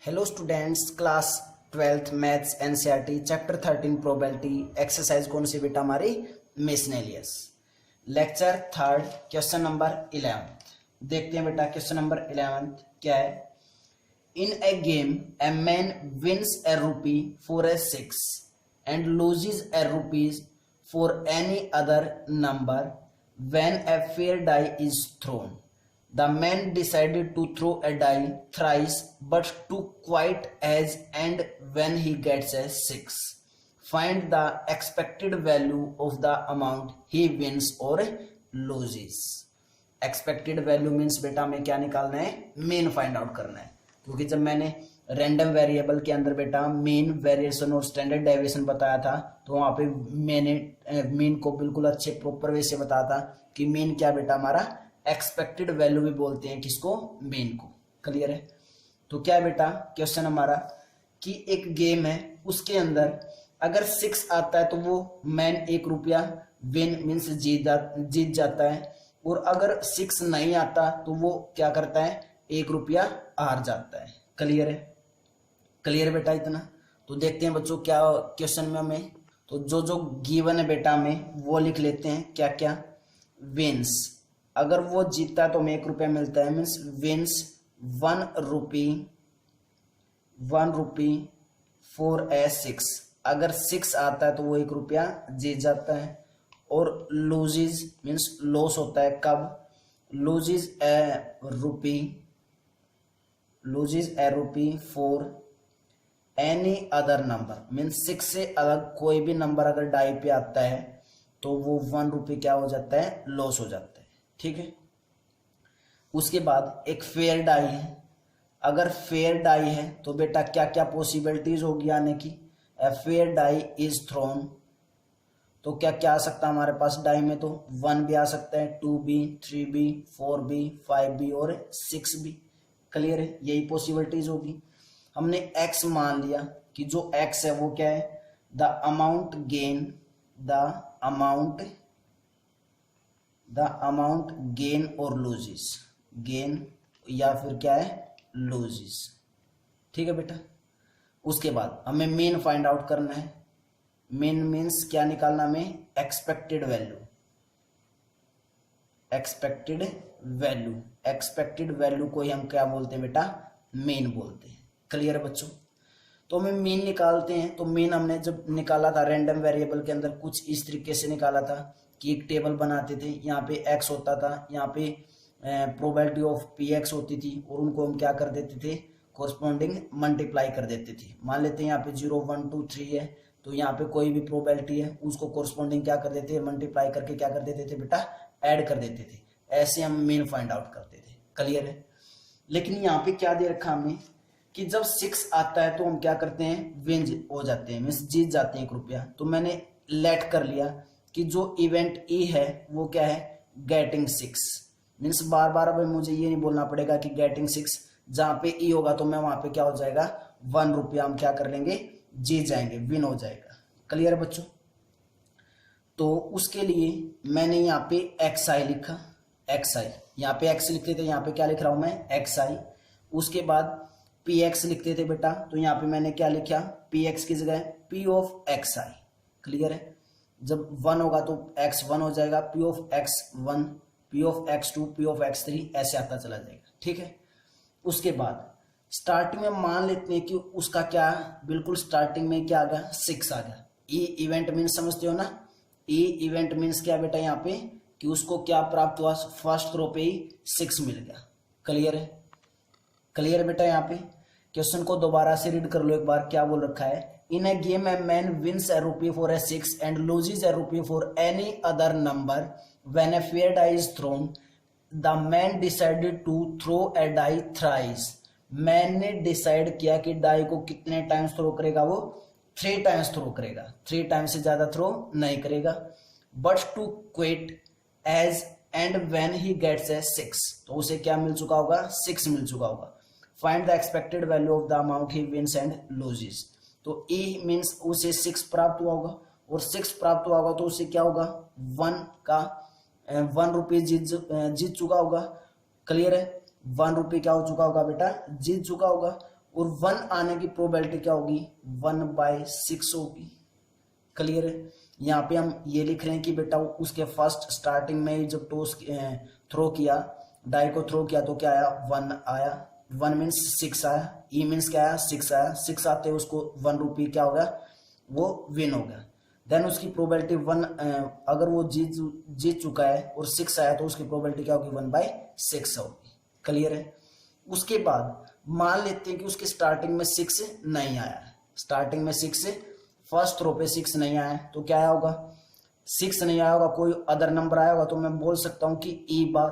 Hello students, class 12th maths NCERT chapter 13 probability exercise कौन सी बेटा हमारी miscellaneous lecture third question number 11। देखते हैं बेटा क्वेश्चन नंबर 11 क्या है। In a game a man wins a rupee for a 6 and loses a rupees for any other number when a fair die is thrown. The man decided to throw a die thrice but took quite as and when he gets a 6. Find the expected value of the amount he wins or loses. Expected value means बेटा हमें क्या निकालना है, mean find out करना है। क्योंकि जब मैंने रैंडम वेरिएबल के अंदर बेटा मीन वेरिएशन और स्टैंडर्ड डेविएशन बताया था तो वहां पे मैंने मीन को बिल्कुल अच्छे प्रॉपर वे से बताया था कि मीन क्या बेटा हमारा एक्सपेक्टेड वैल्यू भी बोलते हैं किसको, मीन को। क्लियर है। तो क्या बेटा क्वेश्चन हमारा कि एक गेम है उसके अंदर अगर 6 आता है तो वो मैन 1 रुपया विन मीन्स जीत जाता है, और अगर 6 नहीं आता तो वो क्या करता है, 1 रुपया हार जाता है। क्लियर है। क्लियर बेटा इतना। तो देखते हैं बच्चों क्या क्वेश्चन में हमें, तो जो गिवन है बेटा हमें वो लिख लेते हैं। क्या क्या, विन्स, अगर वो जीतता है तो हमें 1 रुपया मिलता है, means wins 1 rupee for a 6। अगर 6 आता है तो वो 1 रुपया जीत जाता है। और लूजेस मीन्स लॉस होता है कब, loses a rupee for any other number, means 6 से अलग कोई भी नंबर अगर डाई पे आता है तो वो 1 रुपये क्या हो जाता है, लॉस हो जाता है। ठीक है। उसके बाद एक फेयर डाई है, अगर फेयर डाई है तो बेटा क्या क्या पॉसिबिलिटीज होगी आने की, a fair die is thrown, तो क्या क्या आ सकता है हमारे पास डाई में, तो 1 भी आ सकता है, 2 भी, 3 भी, 4 भी, 5 भी और 6 भी। क्लियर है, यही पॉसिबिलिटीज होगी। हमने x मान लिया कि जो x है वो क्या है, द अमाउंट गेन और लूजेस, गेन या फिर क्या है, लूजेस। ठीक है बेटा। उसके बाद हमें मीन फाइंड आउट करना है। मीन मीन्स क्या निकालना हमें, एक्सपेक्टेड वैल्यू को ही हम क्या बोलते हैं बेटा, मीन बोलते हैं। क्लियर है बच्चों। तो हमें मीन निकालते हैं। तो मीन हमने जब निकाला था रैंडम वेरिएबल के अंदर कुछ इस तरीके से निकाला था कि एक टेबल बनाते थे, यहाँ पे x होता था, यहाँ पे प्रोबेबिलिटी ऑफ px होती थी, और उनको हम क्या कर देते थे, कोरस्पॉन्डिंग मल्टीप्लाई कर देते थे। मान लेते हैं यहाँ पे 0 1 2 3 है, तो यहाँ पे कोई भी प्रोबेबिलिटी है उसको कोरस्पॉन्डिंग क्या कर देते हैं, मल्टीप्लाई करके क्या कर देते थे बेटा, ऐड कर देते थे। ऐसे हम मीन फाइंड आउट करते थे। क्लियर है। लेकिन यहाँ पे क्या दे रखा हमने कि जब 6 आता है तो हम क्या करते हैं, विन हो जाते हैं, मीन्स जीत जाते हैं 1 रुपया। तो मैंने लेट कर लिया कि जो इवेंट ई है वो क्या है, गेटिंग 6, मीन्स बार बार अब मुझे ये नहीं बोलना पड़ेगा कि गेटिंग 6, जहां पे ई होगा तो मैं वहां पे क्या हो जाएगा, 1 रुपया हम क्या कर लेंगे, जीत जाएंगे, विन हो जाएगा। क्लियर है बच्चों। तो उसके लिए मैंने यहाँ पे XI लिखा, XI यहाँ पे x लिखते थे, यहाँ पे क्या लिख रहा हूं मैं, XI। उसके बाद PX लिखते थे बेटा, तो यहाँ पे मैंने क्या लिखा, PX की जगह P ऑफ XI। क्लियर है। जब 1 होगा तो x 1 हो जाएगा, P of x1, P of x2, P of x3 ऐसे आता चला जाएगा। ठीक है। उसके बाद स्टार्टिंग में मान लेते हैं कि उसका क्या, बिल्कुल स्टार्टिंग में क्या आ गया, 6 आ गया। ई इवेंट मीन्स समझते हो ना, ई इवेंट मीन्स क्या बेटा यहाँ पे कि उसको क्या प्राप्त हुआ, फर्स्ट रो पे ही 6 मिल गया। क्लियर है। क्लियर बेटा। यहाँ पे क्वेश्चन को दोबारा से रीड कर लो एक बार, क्या बोल रखा है, in a game a man wins a rupee for a 6 and loses a rupee for any other number when a fair die is thrown. The man decided to throw a die thrice. Man ने decide किया कि die को कितने times throw करेगा, वो 3 times throw करेगा, 3 times से ज्यादा थ्रो नहीं करेगा। But to quit as and when he gets a 6, तो उसे क्या मिल चुका होगा, 6 मिल चुका होगा। Find the expected value of the amount he wins and loses. तो E मीन्स उसे 6 प्राप्त हुआ होगा, और 6 प्राप्त हुआ होगा तो उसे क्या होगा, 1 रुपये जीत चुका होगा। क्लियर है। 1 रुपये क्या हो चुका होगा बेटा, जीत चुका होगा। और 1 आने की प्रोबेबिलिटी क्या होगी, 1/6 होगी। क्लियर है। यहाँ पे हम ये लिख रहे हैं कि बेटा उसके फर्स्ट स्टार्टिंग में जब टॉस थ्रो किया, डाई को थ्रो किया तो क्या आया, 1 आया। 1 मीन्स 6 आया, ई मीन्स क्या आया, 6 आया। 6 आते उसको 1 रुपी क्या हो गया, वो विन हो गया। देन उसकी प्रोबेबिलिटी 1, अगर वो जीत चुका है और 6 आया तो उसकी प्रोबेबिलिटी क्या होगी, 1/6 होगी। क्लियर है। उसके बाद मान लेते हैं कि उसके स्टार्टिंग में 6 नहीं आया, स्टार्टिंग में 6 फर्स्ट थ्रो पे 6 नहीं आया, तो क्या आया होगा, 6 नहीं आया होगा, कोई अदर नंबर आया होगा, तो मैं बोल सकता हूं कि ई बार।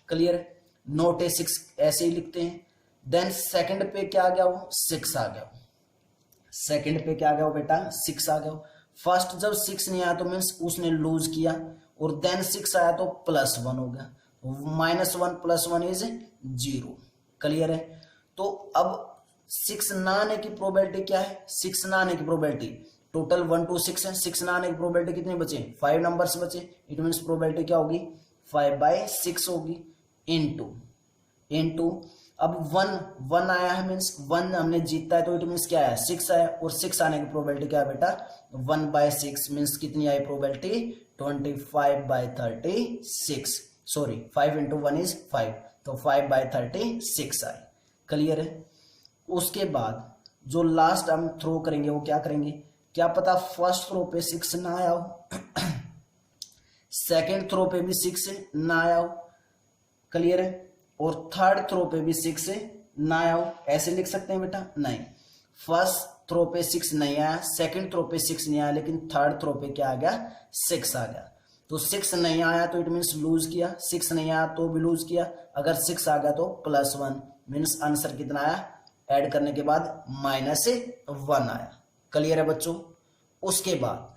क्लियर, नोट ए 6 ऐसे ही लिखते हैं। देन सेकंड पे क्या आ गया, वो 6 आ गया। सेकंड पे क्या आ गया बेटा, 6 आ गया। फर्स्ट जब 6 नहीं आया तो मीन्स उसने लूज किया, और देन 6 आया तो +1 हो गया। -1 + 1 इज 0। क्लियर है। तो अब 6 ना आने की प्रोबेबिलिटी क्या है, 6 ना आने की प्रोबेबिलिटी टोटल 1 to 6 है। 6 ना आने की प्रोबेबिलिटी कितने बचे, 5 नंबर्स बचे। इट मीन्स प्रोबेबिलिटी क्या होगी, 5/6 होगी। इनटू अब 1 आया है, मीन्स 1 हमने जीता है, तो इट मीन्स क्या आया, 6 आया। और 6 आने की प्रोबेबिलिटी क्या है बेटा, 1/6 मीन्स कितनी आई प्रोबेबिलिटी, 25/36। सॉरी 5 × 1 = 5, तो 5/36 आई। क्लियर है। उसके बाद जो लास्ट हम थ्रो करेंगे वो क्या करेंगे, क्या पता फर्स्ट थ्रो पे 6 ना आया हो, सेकेंड थ्रो पे भी 6 ना आया हो। क्लियर है। और थर्ड थ्रो पे भी 6 ना आया हो। ऐसे लिख सकते हैं बेटा, नहीं, फर्स्ट थ्रो पे 6 नहीं आया, सेकेंड थ्रो पे 6 नहीं आया, लेकिन थर्ड थ्रो पे क्या आ गया, 6 आ गया। तो 6 नहीं आया तो इट मीन्स लूज किया, 6 नहीं आया तो भी लूज किया। अगर 6 आ गया तो +1 मीन्स आंसर कितना आया, ऐड करने के बाद -1 आया। क्लियर है बच्चों। उसके बाद